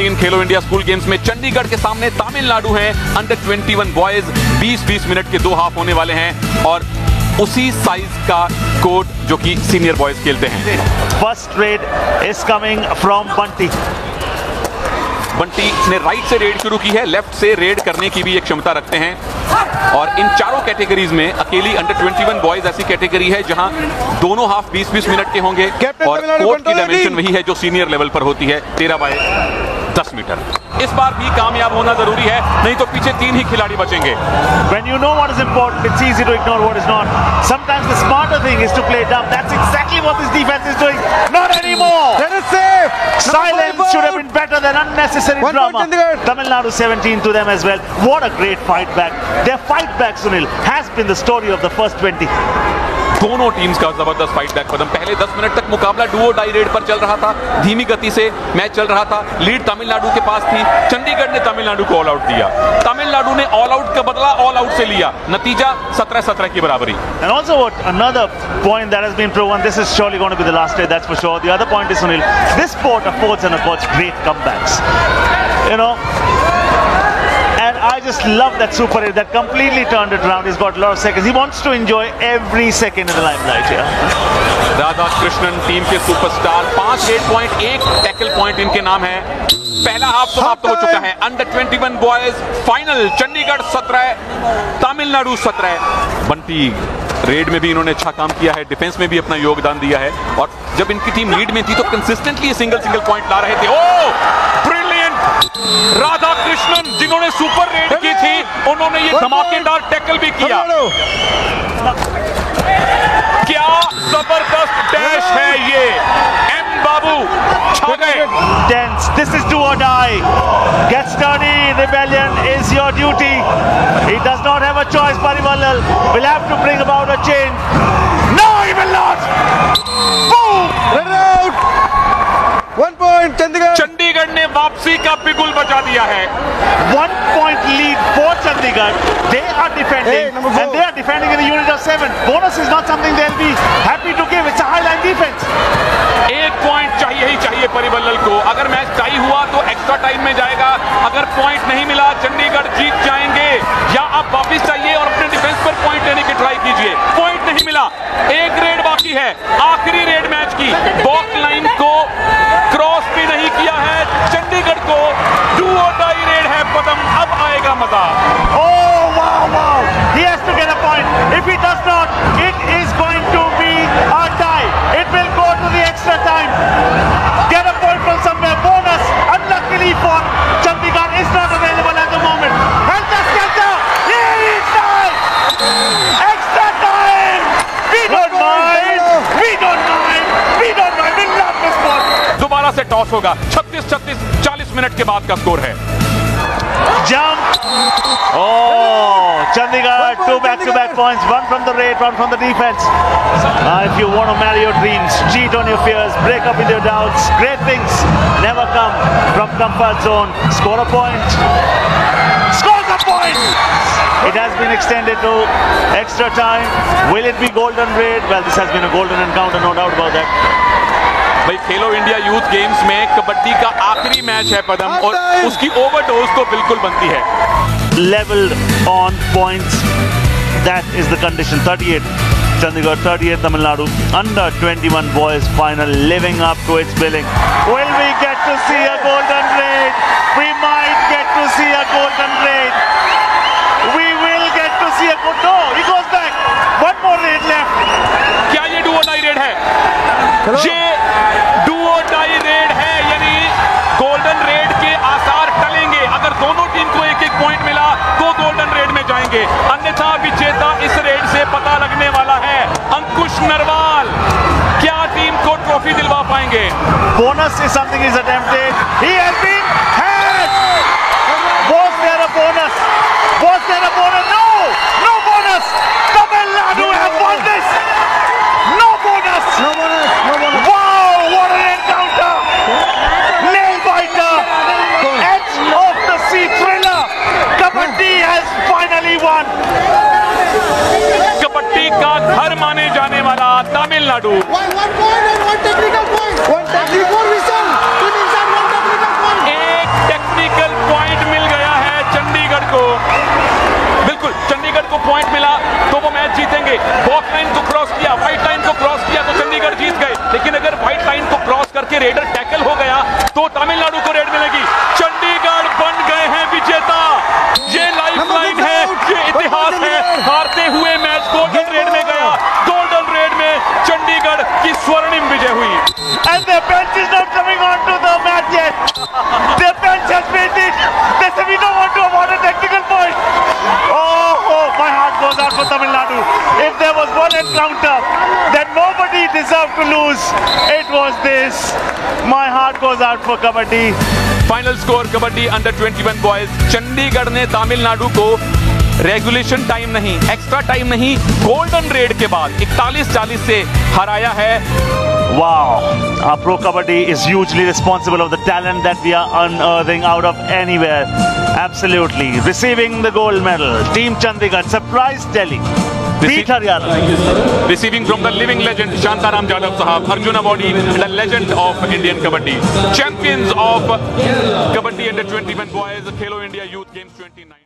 Under-17 खेलो India school games में चंडीगढ़ के सामने तमिलनाडु है। अंडर-21 बॉयज 20-20 मिनट के 2 हाफ होने वाले हैं और उसी साइज का कोर्ट जो कि सीनियर बॉयज खेलते हैं। First red is coming from Bunty. Bunty ने राइट से रेड शुरू की है, लेफ्ट से रेड करने की भी एक क्षमता रखते हैं और इन चारों कैटेगरीज में अकेली अंडर-21 बॉयज ऐसी कैटेगरी है जहां दोनों हाफ 20-20 मिनट के होंगे और कोर्ट की डायमेंशन वही है जो सीनियर लेवल पर होती है, 13x10 मीटर। इस बार भी कामयाब होना जरूरी है, नहीं तो पीछे 3 ही खिलाड़ी बचेंगे। When you know what is important, it's easy to ignore what is not. Sometimes the smarter thing is to play dumb. That's exactly what this defense is doing. Not anymore. That is safe. Silence should have been better than unnecessary drama. Tamil Nadu 17 to them as well. What a great fight back. Their fight back, Sunil, has been the story of the first 20. दोनों teams का जबरदस्त fight back कदम। पहले 10 minute तक मुकाबला Duo die red पर चल रहा था, धीमी गति से मैच चल रहा था, लीड तमिलनाडु के पास थी। चंडीगढ़ ने तमिलनाडु को ऑल आउट दिया, तमिलनाडु ने ऑल आउट का बदला ऑल आउट से लिया, नतीजा 17-17 की बराबरी। And also what another point that has been proven, this is surely going to be the last day, that's for sure. The other point is, Sunil, this sport affords and affords great comebacks. You know, and I just love that Super 8 that completely turned it around. He's got a lot of seconds. He wants to enjoy every second in the limelight here. Radha Krishnan team के superstar, 5 raid point, 1 tackle point इनके नाम है। पहला half समाप्त हो चुका है। अंडर-21 बॉयज फाइनल, चंडीगढ़ 17, तमिलनाडु 17। बंटी रेड में भी इन्होंने अच्छा काम किया है, डिफेंस में भी अपना योगदान दिया है और जब इनकी टीम लीड में थी तो कंसिस्टेंटली सिंगल पॉइंट ला रहे थे। ओह ब्रिलियंट! राधा कृष्णन जिन्होंने सुपर रेड की थी, उन्होंने ये धमाकेदार टैकल भी किया। क्या जबरदस्त डैश है ये! एम बाबू छा गए। Dense. This is do or die. Get sturdy. Rebellion is your duty. He does not have a choice. Parivalal will have to bring about a change. No, he will not. Boom. Run out. 1 point Chandigarh. Chandigarh ने वापसी का बिगुल बजा दिया है। 1 point lead for Chandigarh. They are defending and they are defending in a unit of 7. Bonus is not something they'll be happy to give. It's a highline defense. 1 point चाहिए ही चाहिए परिवल्लल को। अगर मैच टाई हुआ तो extra time में जाएगा, अगर point नहीं मिला चंडीगढ़ जीत जाएंगे। या आप वापिस चाहिए और अपने डिफेंस पर पॉइंट लेने की ट्राई कीजिए। पॉइंट नहीं मिला, 1 रेड बाकी है, आखिरी रेड मैच की। बॉक्स लाइन को क्रॉस भी नहीं किया है, चंडीगढ़ को डू और डाई रेड है पदम। अब आएगा मजा। Oh wow, wow. He has to get a point. If he does not, it is going to be a tie. It will go to the extra time. Get a point from somewhere. Bonus, unluckily for Chandigarh, is not available at the moment. Helter Skelter, here is time. Extra time. We don't mind. We don't mind. We don't mind. We love this sport. दोबारा से toss होगा। 36-36, 40 minute के बाद का score है। Jump. Oh, Chandigarh, 2 back-to-back points, 1 from the raid, 1 from the defense. If you want to marry your dreams, cheat on your fears, break up with your doubts, great things never come from comfort zone. Score a point. Score the point! It has been extended to extra time. Will it be golden raid? Well, this has been a golden encounter, no doubt about that. भाई खेलो India youth games में कबड्डी का आखिरी match है पदम और उसकी overdose तो बिल्कुल बनती है। Leveled on points. That is the condition. 38 Chandigarh, 38 Tamil Nadu. Under-21 boys final, living up to its billing. Will we get to see a golden raid? We might get to see a golden raid. We will get to see a golden. No, he goes back. One more raid left. क्या ये do और die red है? ये do और die red है, यानी golden red के आसार टलेंगे। अगर दोनों टीम को 1-1 पॉइंट मिला तो गोल्डन रेड में जाएंगे, अन्यथा विजेता इस रेड से पता लगने वाला है। अंकुश नरवाल क्या टीम को ट्रॉफी दिलवा पाएंगे? Bonus is something he's attempted. He has been had. Was there a bonus? Was there a bonus? No! No bonus! Tamil Nadu have won this! No bonus! No bonus. No bonus. Wow! What an encounter! Nail biter! Edge of the sea thriller! Kabaddi has finally won! Kabaddi का घर माने जाने वाला Tamil Nadu. One point and 1 technical point. 1 technical whistle. Team inside 1 technical point. एक raider tackle हो गया तो तमिलनाडु को रेड मिलेगी। चंडीगढ़ बन गए हैं विजेता। ये लाइफलाइन है, ये इतिहास है। हारते हुए मैच गोल्डन रेड में गया, गोल्डन रेड में चंडीगढ़ की स्वर्णिम विजय हुई। And the bench is not coming on to the match yet. The bench has made it. They say we don't want to award a technical point. Oh, my heart goes out for Tamil Nadu. If there was one encounter that nobody deserved to lose, it was this. My heart goes out for Kabaddi. Final score kabaddi under 21 boys, Chandigarh ने तमिलनाडु को regulation time नहीं, extra time नहीं, golden red के बाद 41-40 से हराया है। Wow, Pro Kabaddi is hugely responsible of the talent that we are unearthing out of anywhere. Absolutely. Receiving the gold medal, Team Chandigarh surprised Delhi. Beat Haryana. Receiving from the living legend Shantaram Jadhav Sahab, Arjun Awardee, the legend of Indian Kabaddi. Champions of Kabaddi under 21 boys, Khelo India Youth Games 29.